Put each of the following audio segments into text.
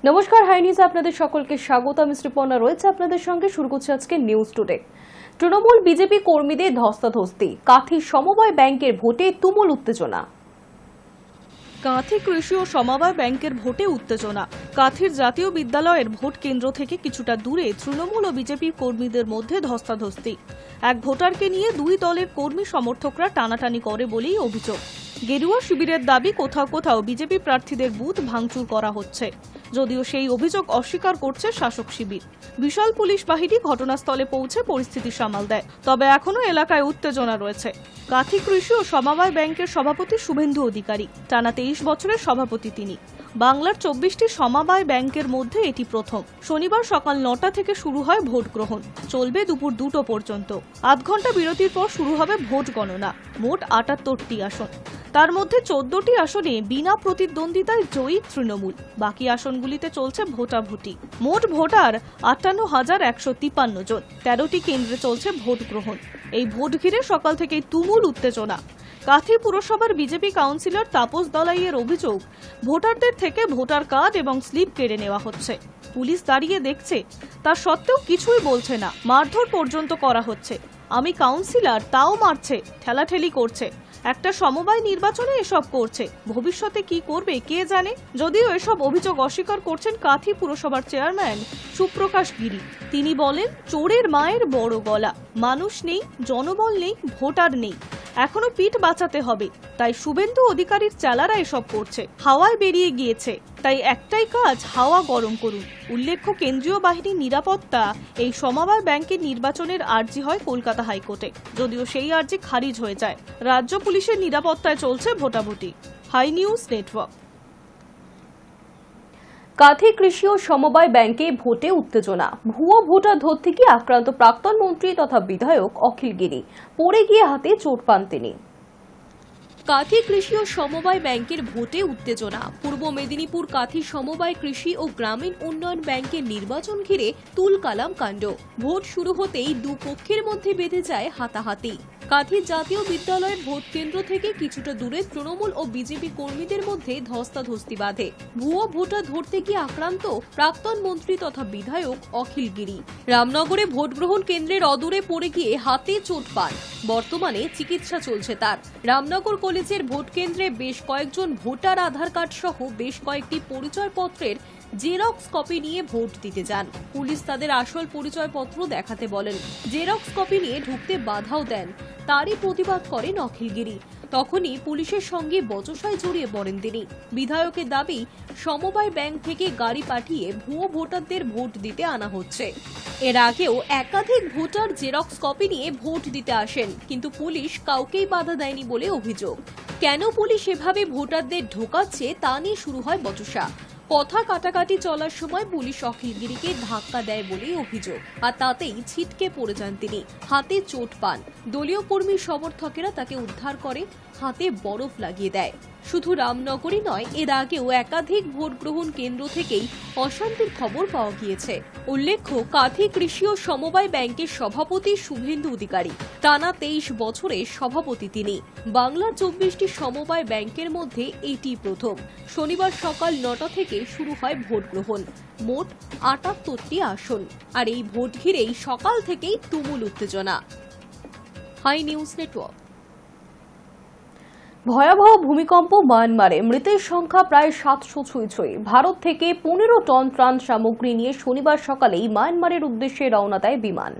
নমস্কার, হাই নিউজে আপনাদের সকলকে স্বাগত। আমি শ্রীপর্ণা রয়েছে আপনাদের সঙ্গে। শুরু করছি আজকে নিউজ টুডে। তৃণমূল বিজেপি কর্মীদের ধস্তাধস্তি, কাঁথি সমবায় ব্যাংকের ভোটে তুমুল উত্তেজনা। কাঁথি কৃষি ও সমবায় ব্যাংকের ভোটে উত্তেজনা। কাঁথির জাতীয় বিদ্যালয়ের ভোট কেন্দ্র থেকে কিছুটা দূরে তৃণমূল ও বিজেপি কর্মীদের মধ্যে ধস্তাধস্তি। এক ভোটারকে নিয়ে দুই দলের কর্মী সমর্থকরা টানাটানি করে বলেই অভিযোগ। গেরুয়া শিবিরের দাবি, কোথাও কোথাও বিজেপি প্রার্থীদের বুথ ভাঙচুর করা হচ্ছে, যদিও সেই অভিযোগ অস্বীকার করছে শাসক শিবির। বিশাল পুলিশ বাহিনী ঘটনাস্থলে পৌঁছে পরিস্থিতি সামাল দেয়, তবে এখনও এলাকায় উত্তেজনা রয়েছে। কাঁথি কৃষি ও সমবায় ব্যাংকের সভাপতি শুভেন্দু অধিকারী, টানা 23 বছরের সভাপতি তিনি। বাংলার 24টি সমবায় ব্যাংকের মধ্যে এটি প্রথম। শনিবার সকাল 9টা থেকে শুরু হয় ভোট গ্রহণ, চলবে দুপুর 2টো পর্যন্ত। আধ ঘন্টা বিরতির পর শুরু হবে ভোট গণনা। মোট 78টি আসন, তার মধ্যে 14টি আসনে বিনা প্রতিদ্বন্দ্বিতায় জয়ী তৃণমূল। বাকি আসনগুলিতে চলছে ভোটাভুটি। মোট ভোটার 58,153 জন। 13টি কেন্দ্রে চলছে ভোট গ্রহণ। এই ভোট ঘিরে সকাল থেকেই তুমুল উত্তেজনা। কাঁথি পুরসভার বিজেপি কাউন্সিলর তাপস দলাইয়ের অভিযোগ, ভোটারদের থেকে ভোটার কার্ড এবং স্লিপ কেড়ে নেওয়া হচ্ছে। পুলিশ দাঁড়িয়ে দেখছে, তা সত্ত্বেও কিছুই বলছে না। মারধর পর্যন্ত করা হচ্ছে। আমি কাউন্সিলর, তাও মারছে, ঠেলাঠেলি করছে। একটা সমবায় নির্বাচনে এসব করছে, ভবিষ্যতে কি করবে কে জানে। যদিও এসব অভিযোগ অস্বীকার করছেন কাঁথি পুরসভার চেয়ারম্যান সুপ্রকাশ গিরি। তিনি বলেন, চোরের মায়ের বড় গলা, মানুষ নেই, জনবল নেই, ভোটার নেই, এখনো পিঠ বাঁচাতে হবে। তাই শুভেন্দু অধিকারীর চালারা এসব করছে, হাওয়ায় বেরিয়ে গিয়েছে। তাই একটাই কাজ, হাওয়া গরম করুন। উল্লেখ্য, কেন্দ্রীয় বাহিনীর নিরাপত্তা এই সমবায় ব্যাংকের নির্বাচনের আর্জি হয় কলকাতা হাইকোর্টে, যদিও সেই আর্জি খারিজ হয়ে যায়। রাজ্য পুলিশের নিরাপত্তায় চলছে ভোটাভুটি। High News Network. কাঁথি কৃষি ও সমবায় ব্যাংকে ভোটে উত্তেজনা। ভুয়ো ভোটার ধরতে গিয়ে আক্রান্ত প্রাক্তন মন্ত্রী তথা বিধায়ক অখিল গিরি। পড়ে গিয়ে হাতে চোট পান তিনি। কাঁথি কৃষি ও সমবায় ব্যাংকের ভোটে উত্তেজনা। পূর্ব মেদিনীপুর কাঁথি সমবায় কৃষি ও গ্রামীণ উন্নয়ন ব্যাংকের নির্বাচন ঘিরে তুলকালাম কাণ্ড। ভোট শুরু হতেই দুপক্ষের মধ্যে বেঁধে যায় হাতাহাতি। কাঁথি জাতীয় বিদ্যালয়ের ভোট কেন্দ্র থেকে কিছুটা দূরে তৃণমূল ও বিজেপি কর্মীদের মধ্যে ধস্তাধস্তি বাধে। ভুয়ো ভোটার ধরতে গিয়ে আক্রান্ত প্রাক্তন মন্ত্রী তথা বিধায়ক অখিল গিরি। রামনগরে ভোট গ্রহণ কেন্দ্রের অদূরে পড়ে গিয়ে হাতে চোট পান। বর্তমানে চিকিৎসা চলছে তার। রামনগর কলেজের ভোট কেন্দ্রে বেশ কয়েকজন ভোটার আধার কার্ড সহ বেশ কয়েকটি পরিচয়পত্রের জেরক্স কপি নিয়ে ভোট দিতে যান। পুলিশ তাদের আসল পরিচয়পত্র দেখাতে বলেন। জেরক্স কপি নিয়ে ঢুকতে বাধাও দেন। তারই প্রতিবাদ করেন অখিল গিরি। তখনই পুলিশের সঙ্গে বচসায় জড়িয়ে পড়েন তিনি। বিধায়কের দাবি, সমবায় ব্যাংক থেকে গাড়ি পাঠিয়ে ভুয়ো ভোটারদের ভোট দিতে আনা হচ্ছে। এর আগেও একাধিক ভোটার জেরক্স কপি নিয়ে ভোট দিতে আসেন, কিন্তু পুলিশ কাউকেই বাধা দেয়নি বলে অভিযোগ। কেন পুলিশ এভাবে ভোটারদের ঢোকাচ্ছে তা নিয়ে শুরু হয় বচসা। কথা কাটাকাটি চলার সময় পুলিশ অখিল গিরিকে ধাক্কা দেয় বলেই অভিযোগ, আর তাতেই ছিটকে পড়ে যান তিনি। হাতে চোট পান। দলীয় কর্মী সমর্থকেরা তাকে উদ্ধার করে, হাতে বরফ লাগিয়ে দেয়। শুধু রামনগরই নয়, এর আগেও একাধিক ভোট গ্রহণ কেন্দ্র থেকেই অশান্তির খবর পাওয়া গিয়েছে। উল্লেখ্য, কাঁথি কৃষি ও সমবায় ব্যাংকের সভাপতি শুভেন্দু অধিকারী। টানা 23 বছরের সভাপতি তিনি। বাংলার 24টি সমবায় ব্যাংকের মধ্যে এটি প্রথম। শনিবার সকাল 9টা থেকে শুরু হয় ভোট গ্রহণ। মোট 78টি আসন। আর এই ভোট ঘিরেই সকাল থেকেই তুমুল উত্তেজনা। Hi News Network. ভয়াবহ ভূমিকম্প মায়ানমারে, মৃতের সংখ্যা প্রায় 700 ছুঁই। ভারত থেকে 15 টন ত্রাণ সামগ্রী নিয়ে শনিবার সকালেই মায়ানমারের উদ্দেশ্যে রওনা দেয় বিমান।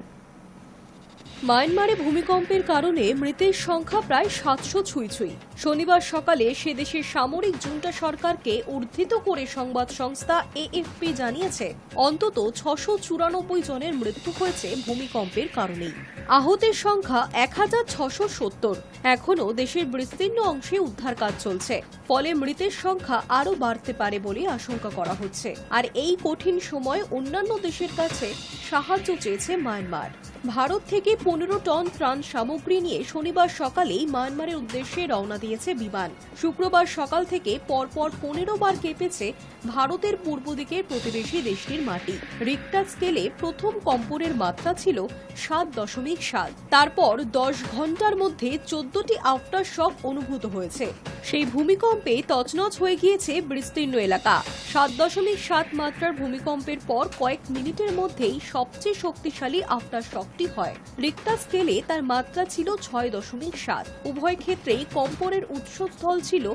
মায়ানমারে ভূমিকম্পের কারণে মৃতের সংখ্যা প্রায় 700 ছুঁই। শনিবার সকালে সে দেশের সামরিক জুন্টা সরকারকে উদ্ধৃত করে সংবাদ সংস্থা এএফপি জানিয়েছে, অন্তত 694 জনের মৃত্যু হয়েছে ভূমিকম্পের কারণেই। আহতের সংখ্যা 1670। এখনও দেশের বিস্তীর্ণ অংশে উদ্ধার কাজ চলছে, ফলে মৃতের সংখ্যা আরও বাড়তে পারে বলে আশঙ্কা করা হচ্ছে। আর এই কঠিন সময় অন্যান্য দেশের কাছে সাহায্য চেয়েছে মায়ানমার। ভারত থেকে 15 টন ত্রাণ সামগ্রী নিয়ে শনিবার সকালেই মায়ানমারের উদ্দেশ্যে রওনা দিয়েছে বিমান। শুক্রবার সকাল থেকে পরপর 15 বার কেঁপেছে ভারতের পূর্ব দিকের প্রতিবেশী দেশটির মাটি। রিক্টার স্কেলে প্রথম কম্পনের মাত্রা ছিল 7.7। তারপর 10 ঘন্টার মধ্যে 14টি আফটার শক অনুভূত হয়েছে। সেই ভূমিকম্পে তছনছ হয়ে গিয়েছে বিস্তীর্ণ এলাকা। 7.7 মাত্রার ভূমিকম্পের পর কয়েক মিনিটের মধ্যেই সবচেয়ে শক্তিশালী আফটার শকটি হয়। রিক্টার স্কেলে তার মাত্রা ছিল 6.7। উভয় ক্ষেত্রেই কম্পনের উৎসস্থল ছিল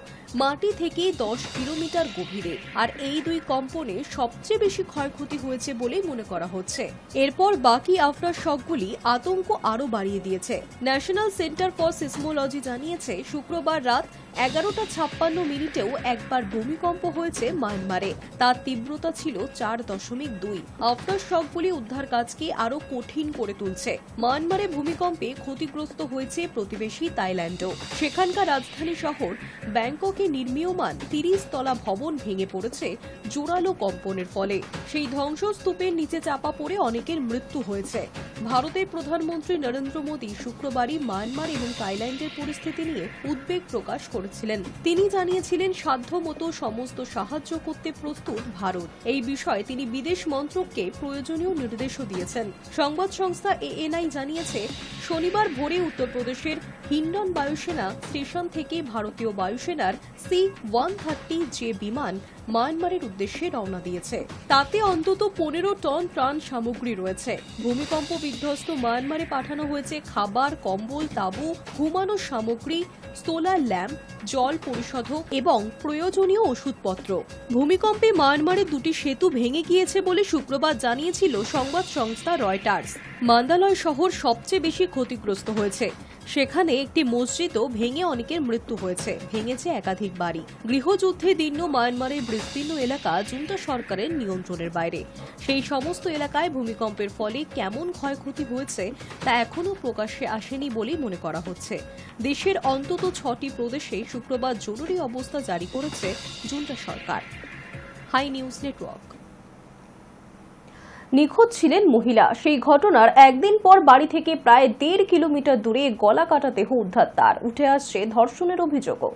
মাটি থেকে 10 কিলোমিটার গভীরে। আর এই দুই কম্পনে সবচেয়ে বেশি ক্ষয়ক্ষতি হয়েছে বলেই মনে করা হচ্ছে। এরপর বাকি আফটার শকগুলি আতঙ্ক আরও বাড়িয়ে দিয়েছে। ন্যাশনাল সেন্টার ফর সিসমোলজি জানিয়েছে শুক্রবার রাত 11:56 একবার ভূমিকম্প হয়েছে মায়ানমারে। তার তীব্রতা ছিল 4.2। আফটার শকগুলি উদ্ধার কাজকে আরো কঠিন করে তুলছে। মায়ানমারে ভূমিকম্পে ক্ষতিগ্রস্ত হয়েছে প্রতিবেশী থাইল্যান্ডও। সেখানকার রাজধানী শহর ব্যাংককে নির্মীয়মান 30 তলা ভবন ভেঙে পড়েছে জোরালো কম্পনের ফলে। সেই ধ্বংসস্তূপের নিচে চাপা পড়ে অনেকের মৃত্যু হয়েছে। ভারতের প্রধানমন্ত্রী নরেন্দ্র মোদী শুক্রবারই মায়ানমার এবং থাইল্যান্ডের পরিস্থিতি নিয়ে উদ্বেগ প্রকাশ করেছিলেন। তিনি জানিয়েছিলেন সাধ্যমতো সমস্ত সাহায্য করতে প্রস্তুত ভারত। এই বিষয়ে তিনি বিদেশ মন্ত্রককে প্রয়োজনীয় নির্দেশও দিয়েছেন। সংবাদ সংস্থা ANI জানিয়েছে শনিবার ভোরে উত্তরপ্রদেশের হিন্ডন বায়ুসেনা স্টেশন থেকে ভারতীয় বায়ুসেনার C-130J বিমান মায়ানমারের উদ্দেশ্যে রওনা দিয়েছে। তাতে অন্তত 15 টন ত্রাণ সামগ্রী রয়েছে। ভূমিকম্প বিধ্বস্ত মায়ানমারে পাঠানো হয়েছে খাবার, কম্বল, তাঁবু, ঘুমানোর সামগ্রী, সোলার ল্যাম্প, জল পরিশোধক এবং প্রয়োজনীয় ওষুধপত্র। ভূমিকম্পে মায়ানমারে 2টি সেতু ভেঙে গিয়েছে বলে শুক্রবার জানিয়েছিল সংবাদ সংস্থা রয়টার্স। মান্দালয় শহর সবচেয়ে বেশি ক্ষতিগ্রস্ত হয়েছে। সেখানে একটি মসজিদও ভেঙে অনেকের মৃত্যু হয়েছে। ভেঙেছে একাধিক বাড়ি। গৃহযুদ্ধে দীর্ণ মায়ানমারের বিস্তীর্ণ এলাকা জুন্টা সরকারের নিয়ন্ত্রণের বাইরে। সেই সমস্ত এলাকায় ভূমিকম্পের ফলে কেমন ক্ষয়ক্ষতি হয়েছে তা এখনও প্রকাশ্যে আসেনি বলেই মনে করা হচ্ছে। দেশের অন্তত 6টি প্রদেশে শুক্রবার জরুরি অবস্থা জারি করেছে জুন্টা সরকার। High News Network. নিখোঁজ ছিলেন মহিলা। সেই ঘটনার একদিন পর বাড়ি থেকে প্রায় 1.5 কিলোমিটার দূরে গলা কাটা দেহ উদ্ধার। তার উঠে আসছে ধর্ষণের অভিযোগও।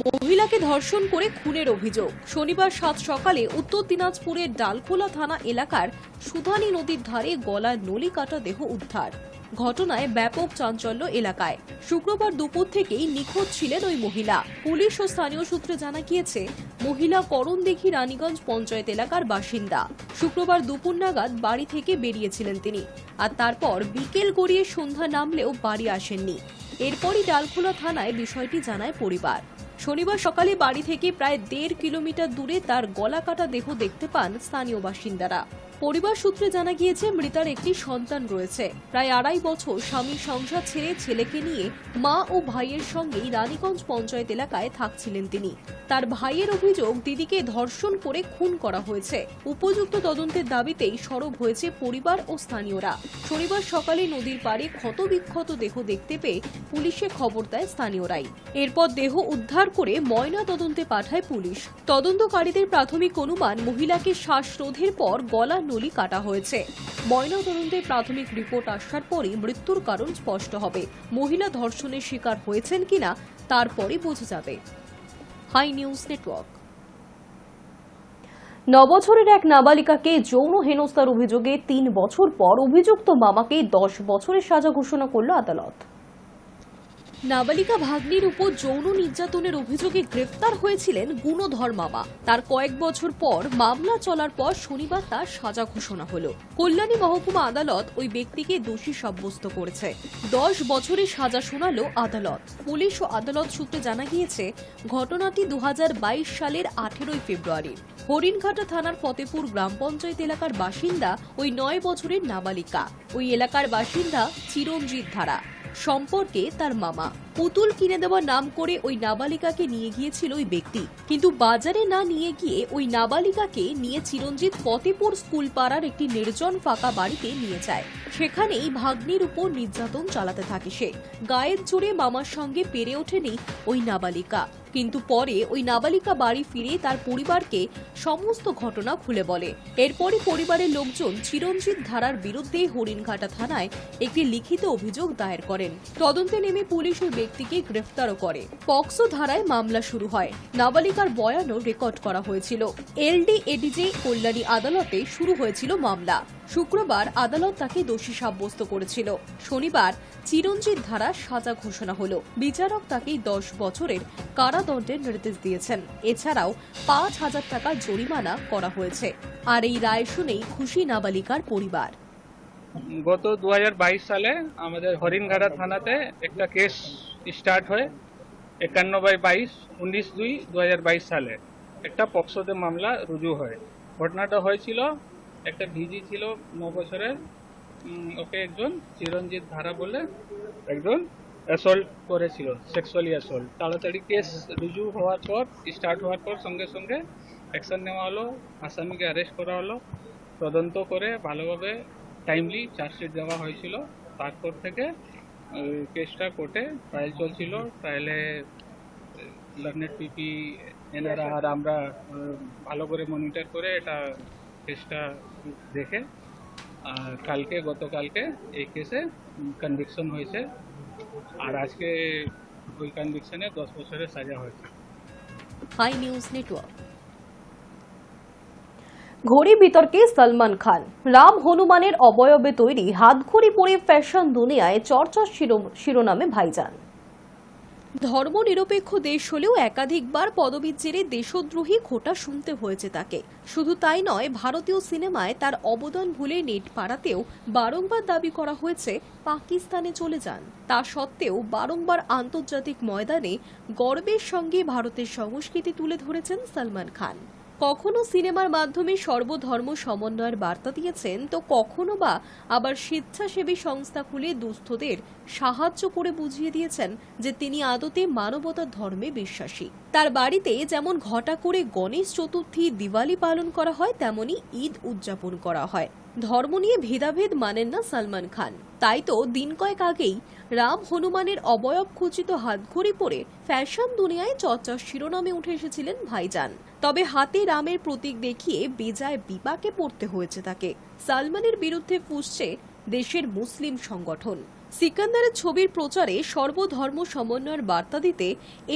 মহিলাকে ধর্ষণ করে খুনের অভিযোগ। শনিবার 7 সকালে উত্তর দিনাজপুরের ডালখোলা থানা এলাকার সুধানী নদীর ধারে গলায় নলি কাটা দেহ উদ্ধার। ঘটনায় ব্যাপক চাঞ্চল্য এলাকায়। শুক্রবার দুপুর থেকেই নিখোঁজ ছিলেন ওই মহিলা। পুলিশ ও স্থানীয় সূত্রে জানা গিয়েছে মহিলা করণদিঘি রানীগঞ্জ পঞ্চায়েত এলাকার বাসিন্দা। শুক্রবার দুপুর নাগাদ বাড়ি থেকে বেরিয়েছিলেন তিনি। আর তারপর বিকেল গড়িয়ে সন্ধ্যা নামলেও বাড়ি আসেননি। এরপরই ডালখোলা থানায় বিষয়টি জানায় পরিবার। শনিবার সকালে বাড়ি থেকে প্রায় 1.5 কিলোমিটার দূরে তার গলা কাটা দেহ দেখতে পান স্থানীয় বাসিন্দারা। পরিবার সূত্রে জানা গিয়েছে মৃতার একটি সন্তান রয়েছে। প্রায় 2.5 বছর স্বামীর সংসার ছেড়ে ছেলেকে নিয়ে মা ও ভাইয়ের সঙ্গেই রানীগঞ্জ পঞ্চায়েত এলাকায় থাকছিলেন তিনি। তার ভাইয়ের অভিযোগ দিদিকে ধর্ষণ করে খুন করা হয়েছে। উপযুক্ত তদন্তের দাবিতেই সরব হয়েছে পরিবার ও স্থানীয়রা। শনিবার সকালে নদীর পাড়ে ক্ষতবিক্ষত দেহ দেখতে পেয়ে পুলিশে খবর দেয় স্থানীয়রাই। এরপর দেহ উদ্ধার করে ময়না তদন্তে পাঠায় পুলিশ। তদন্তকারীদের প্রাথমিক অনুমান মহিলাকে শ্বাসরোধের পর গলা নলি কাটা হয়েছে। ময়না তদন্তের প্রাথমিক রিপোর্ট আসার পরই মৃত্যুর কারণ স্পষ্ট হবে। মহিলা ধর্ষণের শিকার হয়েছেন কিনা তারপরই বোঝা যাবে। High News network. 9 বছরের এক নাবালিকাকে যৌন হেনস্থার অভিযোগে 3 বছর পর অভিযুক্ত মামাকে 10 বছরের সাজা ঘোষণা করল আদালত। নাবালিকা ভাগ্নির উপর যৌন নির্যাতনের অভিযোগে গ্রেফতার হয়েছিলেন গুণধর মামা। তার কয়েক বছর পর মামলা চলার পর শনিবার তার সাজা ঘোষণা হলো। কল্যাণী মহকুমা আদালত ওই ব্যক্তিকে দোষী সাব্যস্ত করেছে। 10 বছরের সাজা শোনালো আদালত। পুলিশ ও আদালত সূত্রে জানা গিয়েছে ঘটনাটি 2022 সালের 18 ফেব্রুয়ারির। হরিণঘাটা থানার ফতেপুর গ্রাম পঞ্চায়েত এলাকার বাসিন্দা ওই 9 বছরের নাবালিকা। ওই এলাকার বাসিন্দা চিরঞ্জিত ধারা। সম্পর্কে তার মামা। পুতুল কিনে দেওয়ার নাম করে ওই নাবালিকাকে নিয়ে গিয়েছিল ওই ব্যক্তি। কিন্তু বাজারে না নিয়ে গিয়ে ওই নাবালিকাকে নিয়ে চিরঞ্জিত ফতেপুর স্কুল পাড়ার একটি নির্জন ফাঁকা বাড়িতে নিয়ে যায়। সেখানেই ভাগ্নির উপর নির্যাতন চালাতে থাকে সে। গায়ের জোরে মামার সঙ্গে পেরে ওঠেনি ওই নাবালিকা। কিন্তু পরে ওই নাবালিকা বাড়ি ফিরে তার পরিবারকে সমস্ত ঘটনা খুলে বলে। এরপরই পরিবারের লোকজন চিরঞ্জিত ধারার বিরুদ্ধে হরিণঘাটা থানায় একটি লিখিত অভিযোগ দায়ের করেন। তদন্তে নেমে পুলিশ ওই ব্যক্তিকে গ্রেফতারও করে। পক্সো ধারায় মামলা শুরু হয়। নাবালিকার বয়ানও রেকর্ড করা হয়েছিল। এলডিএডিজে কল্যাণী আদালতে শুরু হয়েছিল মামলা। শুক্রবার আদালত তাকে দোষী সাব্যস্ত করেছিল। শনিবার চিরঞ্জিত ধারা সাজা ঘোষণা হলো। বিচারক তাকে 10 বছরের কারাদণ্ডের নির্দেশ দিয়েছেন। এছাড়াও 5,000 টাকা জরিমানা করা হয়েছে। আর এই রায় শুনেই খুশি নাবালিকার পরিবার। গত 2022 সালে আমাদের হরিণঘাটা থানাতে একটা কেস স্টার্ট হয় 51/22 19/2/2022 সালে একটা পক্সোতে মামলা রুজু হয়। ঘটনাটা হয়েছিল একটা ভিজি ছিল 9 বছরের, ওকে একজন চিরঞ্জিত ধারা বলে একজন অ্যাসল্ট করেছিল, সেক্সুয়ালি অ্যাসল্ট। তাড়াতাড়ি কেস রুজু হওয়ার পর স্টার্ট হওয়ার পর সঙ্গে সঙ্গে অ্যাকশন নেওয়া হলো, আসামিকে অ্যারেস্ট করা হলো, তদন্ত করে ভালোভাবে টাইমলি চার্জশিট দেওয়া হয়েছিল। তারপর থেকে কেসটা কোর্টে ট্রায়াল চলছিল। ট্রায়ালে লার্নেড পিপি এনারা আর আমরা ভালো করে মনিটর করে এটা কেসটা দেখে আর গতকালকে এই কেসে কনভিকশন হয়েছে। আর আজকে ওই কনভিকশনে 10 বছরের সাজা হয়েছে। Hi News Network. ঘড়ি বিতর্কে সলমান খান। রাম হনুমানের অবয়বে তৈরি হাতঘড়ি পরে ফ্যাশন দুনিয়ায় চর্চার শিরোনামে ভাইজান। ধর্মনিরপেক্ষ দেশ হলেও একাধিকবার পদবীর জেরে দেশদ্রোহী খোঁটা শুনতে হয়েছে তাকে। শুধু তাই নয়, ভারতীয় সিনেমায় তার অবদান ভুলে নেট পাড়াতেও বারংবার দাবি করা হয়েছে পাকিস্তানে চলে যান। তা সত্ত্বেও বারংবার আন্তর্জাতিক ময়দানে গর্বের সঙ্গে ভারতের সংস্কৃতি তুলে ধরেছেন সলমান খান। কখনো সিনেমার মাধ্যমে সর্বধর্ম সমন্বয়ের বার্তা দিয়েছেন, তো কখনো বা আবার স্বেচ্ছাসেবী সংস্থা খুলে দুস্থদের সাহায্য করে বুঝিয়ে দিয়েছেন যে তিনি আদতে মানবতার ধর্মে বিশ্বাসী। তার বাড়িতে যেমন ঘটা করে গণেশ চতুর্থী, দিওয়ালি পালন করা হয়, তেমনি ঈদ উদযাপন করা হয়। ধর্ম নিয়ে ভেদাভেদ মানেন না সলমান খান। তাই তো দিন কয়েক আগেই রাম হনুমানের অবয়ব খচিত হাতঘড়ি পরে ফ্যাশন দুনিয়ায় চর্চার শিরোনামে উঠে এসেছিলেন ভাইজান। তবে হাতে রামের প্রতীক দেখিয়ে বেজায় বিপাকে পড়তে হয়েছে তাকে। সালমানের বিরুদ্ধে ফুঁসছে দেশের মুসলিম সংগঠন। সিকান্দারের ছবির প্রচারে সর্বধর্ম সমন্বয়ের বার্তা দিতে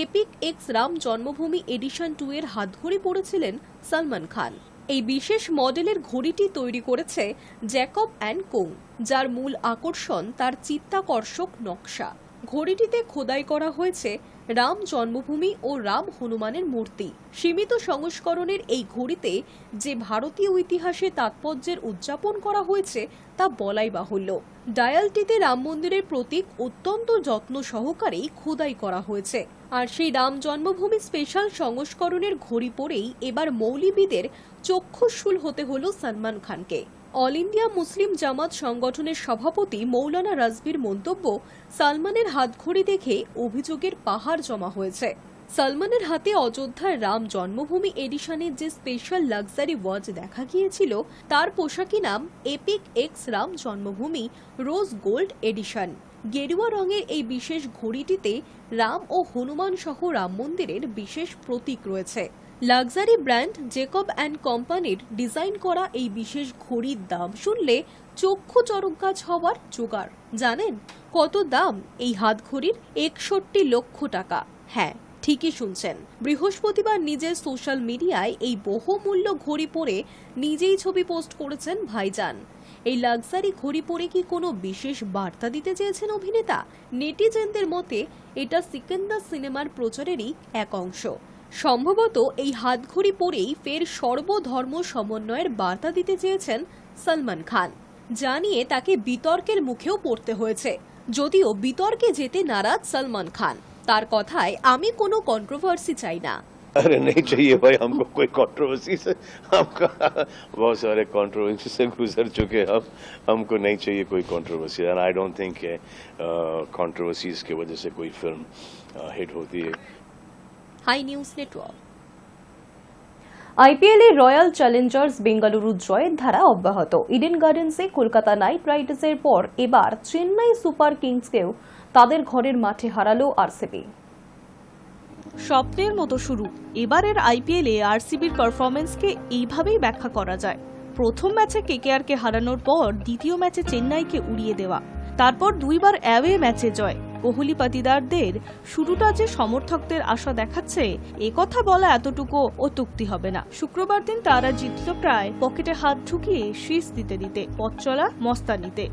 এপিক এক্স রাম জন্মভূমি এডিশন 2 এর হাতঘড়ি পরেছিলেন সলমান খান। এই বিশেষ মডেলের ঘড়িটি তৈরি করেছে জ্যাকব অ্যান্ড কোং, যার মূল আকর্ষণ তার চিত্তাকর্ষক নকশা। ঘড়িটিতে খোদাই করা হয়েছে রাম জন্মভূমি ও রাম হনুমানের মূর্তি। সীমিত সংস্করণের এই ঘড়িতে যে ভারতীয় ইতিহাসে তাৎপর্যের উদযাপন করা হয়েছে তা বলাই বাহুল্য। ডায়ালটিতে রাম মন্দিরের প্রতীক অত্যন্ত যত্ন সহকারেই খোদাই করা হয়েছে। আর সেই রাম জন্মভূমি স্পেশাল সংস্করণের ঘড়ি পরেই এবার মৌলবীদের চক্ষুশূল হতে হলো সলমান খানকে। অল ইন্ডিয়া মুসলিম জামাত সংগঠনের সভাপতি মৌলানা রাজবীর মন্তব্য, সালমানের হাতঘড়ি দেখে অভিযোগের পাহাড় জমা হয়েছে। সলমানের হাতে অযোধ্যার রাম জন্মভূমি এডিশনের যে স্পেশাল লাক্সারি ওয়াচ দেখা গিয়েছিল, তার পোশাকি নাম এপিক এক্স রাম জন্মভূমি রোজ গোল্ড এডিশন। গেরুয়া রঙের এই বিশেষ ঘড়িটিতে রাম ও হনুমান সহ রাম মন্দিরের বিশেষ প্রতীক রয়েছে। লাক্সারি ব্র্যান্ড জেকব অ্যান্ড কোম্পানির ডিজাইন করা এই বিশেষ ঘড়ির দাম শুনলে চক্ষু চরকগাছ হওয়ার জোগাড়। জানেন কত দাম এই হাতঘড়ির? 61 লক্ষ টাকা। হ্যাঁ, ঠিকই শুনছেন। বৃহস্পতিবার নিজের সোশ্যাল মিডিয়ায় এই বহুমূল্য ঘড়ি পরে নিজেই ছবি পোস্ট করেছেন ভাইজান। এই লাক্সারি ঘড়ি পরে কি কোনো বিশেষ বার্তা দিতে চেয়েছেন অভিনেতা? নেটিজেনদের মতে এটা সিকান্দার সিনেমার প্রচারেরই এক অংশ। সম্ভবত এই হাতঘড়ি পরেই ফের সর্বধর্ম সমন্বয়ের বার্তা দিতে চেয়েছেন সলমান খান, যা নিয়ে তাকে বিতর্কের মুখেও পড়তে হয়েছে। যদিও বিতর্কে যেতে নারাজ সলমান খান। তার কথায়, আমি কোনো কন্ট্রোভার্সি চাই না। अरे नहीं चाहिए भाई, हमको कोई कंट्रोवर्सी से, हमका बहुत सारे कंट्रोवर्सी से गुजर चुके हम, हमको नहीं चाहिए कोई controversy. And I don't think controversies की वजह से कोई फिल्म हिट होती है। Hi News Network. আইপিএলে রয়্যাল চ্যালেঞ্জার্স বেঙ্গালুরু জয়ের ধারা অব্যাহত। ইডেন গার্ডেন্সে কলকাতা নাইট রাইডার্সের পর এবার চেন্নাই সুপার কিংসকেও তাদের ঘরের মাঠে হারালো আরসিবি। স্বপ্নের মতো শুরু। এবারের আইপিএলে আরসিবির পারফরমেন্সকে এইভাবেই ব্যাখ্যা করা যায়। প্রথম ম্যাচে কেকেআরকে হারানোর পর দ্বিতীয় ম্যাচে চেন্নাইকে উড়িয়ে দেওয়া, তারপর 2বার অ্যাওয়ে ম্যাচে জয়, কোহলি পাতিদারদের শুরুটা যে সমর্থকদের আশা দেখাচ্ছে এ কথা বলা এতটুকু অত্যুক্তি হবে না। শুক্রবার দিন তারা জিতল প্রায় পকেটে হাত ঢুকিয়ে শীষ দিতে দিতে, পথ চলা মস্তানিতে।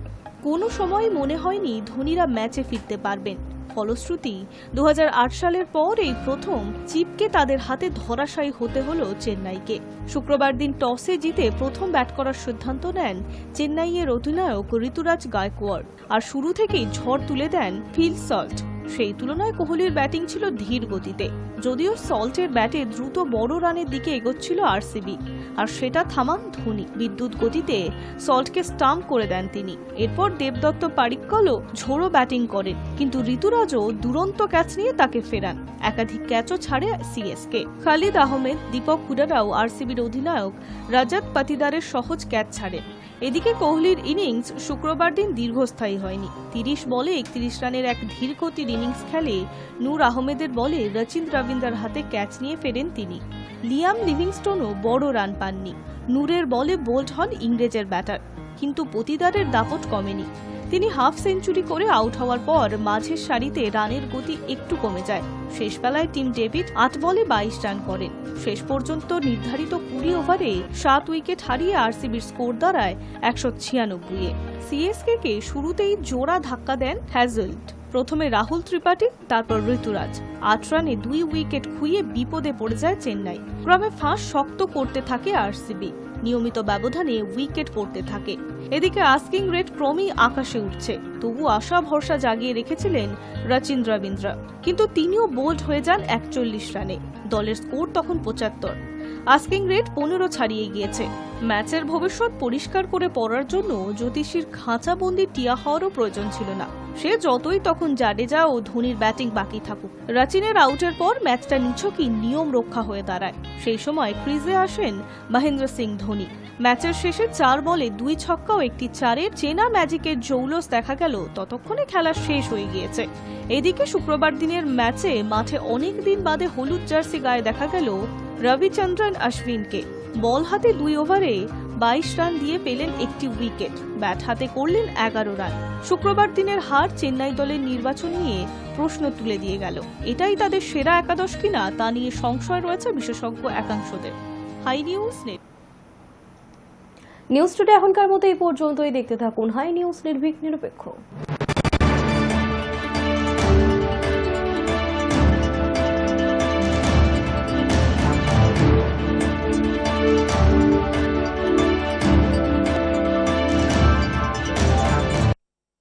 কোনো সময় মনে হয়নি ধোনিরা ম্যাচে ফিরতে পারবেন। ফলশ্রুতি 2008 সালের পর এই প্রথম চিপকে তাদের হাতে ধরাশায়ী হতে হলো চেন্নাইকে। শুক্রবার দিন টসে জিতে প্রথম ব্যাট করার সিদ্ধান্ত নেন চেন্নাইয়ের অধিনায়ক ঋতুরাজ গায়কোয়াড়, আর শুরু থেকেই ঝড় তুলে দেন ফিল সল্ট। সেই তুলনায় কোহলির ব্যাটিং ছিল ধীর গতিতে, যদিও সল্টের ব্যাটে দ্রুত বড় রানের দিকে এগোচ্ছিল আরসিবি, আর সেটা থামান ধোনি। বিদ্যুৎ গতিতে সল্টকে স্টাম্প করে দেন তিনি। এরপর দেবদত্ত পাডিক্কলও ঝোড়ো ব্যাটিং করেন, কিন্তু ঋতুরাজও দুরন্ত ক্যাচ নিয়ে তাকে ফেরান। একাধিক ক্যাচও ছাড়ে সিএসকে। খালিদ আহমেদ, দীপক হুডারাও আরসিবির অধিনায়ক রজত পাতিদারের সহজ ক্যাচ ছাড়েন। এদিকে কোহলির ইনিংস শুক্রবার দিন দীর্ঘস্থায়ী হয়নি। 30 বলে 31 রানের এক ধীরগতির ইনিংস খেলে নূর আহমেদের বলে রচিন রবীন্দ্রার হাতে ক্যাচ নিয়ে ফেরেন তিনি। লিয়াম লিভিংস্টোনও বড় রান পাননি। নূরের বলে বোল্ড হন ইংরেজের ব্যাটার, কিন্তু পতিদারের দাপট কমেনি। তিনি হাফ সেঞ্চুরি করে আউট হওয়ার পর মাঝের সারিতে রানের গতি একটু কমে যায়। শেষ বেলায় টিম ডেভিড 8 বলে 22 রান করেন। শেষ পর্যন্ত নির্ধারিত 20 ওভারে 7 উইকেট হারিয়ে আরসিবির স্কোর দাঁড়ায় 196-এ। সিএসকে শুরুতেই জোড়া ধাক্কা দেন হ্যাজেল্ট। প্রথমে রাহুল ত্রিপাঠী, তারপর ঋতুরাজ। 8 রানে 2 উইকেট খুইয়ে বিপদে পড়ে যায় চেন্নাই। ক্রমে ফাঁস শক্ত করতে থাকে আরসিবি। নিয়মিত ব্যবধানে উইকেট পড়তে থাকে। এদিকে আস্কিং রেট ক্রমেই আকাশে উঠছে। তবু আশা ভরসা জাগিয়ে রেখেছিলেন রচিন রবীন্দ্র, কিন্তু তিনিও বোল্ড হয়ে যান 41 রানে। দলের স্কোর তখন 75। আস্কিং রেট 15 ছাড়িয়ে গিয়েছে। ম্যাচের ভবিষ্যৎ পরিষ্কার করে পড়ার জন্য জ্যোতিষীর খাঁচাবন্দি টিয়া হওয়ারও প্রয়োজন ছিল না। সে যতই তখন জাডেজা ও ধোনির ব্যাটিং বাকি থাকুক। রচিনের আউটের পর ম্যাচটা নিছকই নিয়ম রক্ষা হয়ে দাঁড়ায়। সেই সময় ক্রিজে আসেন মহেন্দ্র সিং ধোনি। ম্যাচের শেষে 4 বলে 2 ছক্কা ও একটি 4-এর চেনা ম্যাজিকের জৌলস দেখা গেল। ততক্ষণে খেলা শেষ হয়ে গিয়েছে। এদিকে শুক্রবার দিনের ম্যাচে মাঠে অনেক দিন বাদে হলুদ জার্সি গায়ে দেখা গেল রবিচন্দ্রন অশ্বিনকে। বল হাতে 2 ওভারে 22 রান দিয়ে পেলেন একটি উইকেট। ব্যাট হাতে করলেন 11 রান। শুক্রবার দিনের হার চেন্নাই দলের নির্বাচন নিয়ে প্রশ্ন তুলে দিয়ে গেল। এটাই তাদের সেরা একাদশ কিনা তা নিয়ে সংশয় রয়েছে বিশেষজ্ঞ একাংশদের। High News Net. News Today এখনকার মতো এই পর্যন্তই। দেখতে থাকুন হাই নিউজ, নির্ভীক নিরপেক্ষ।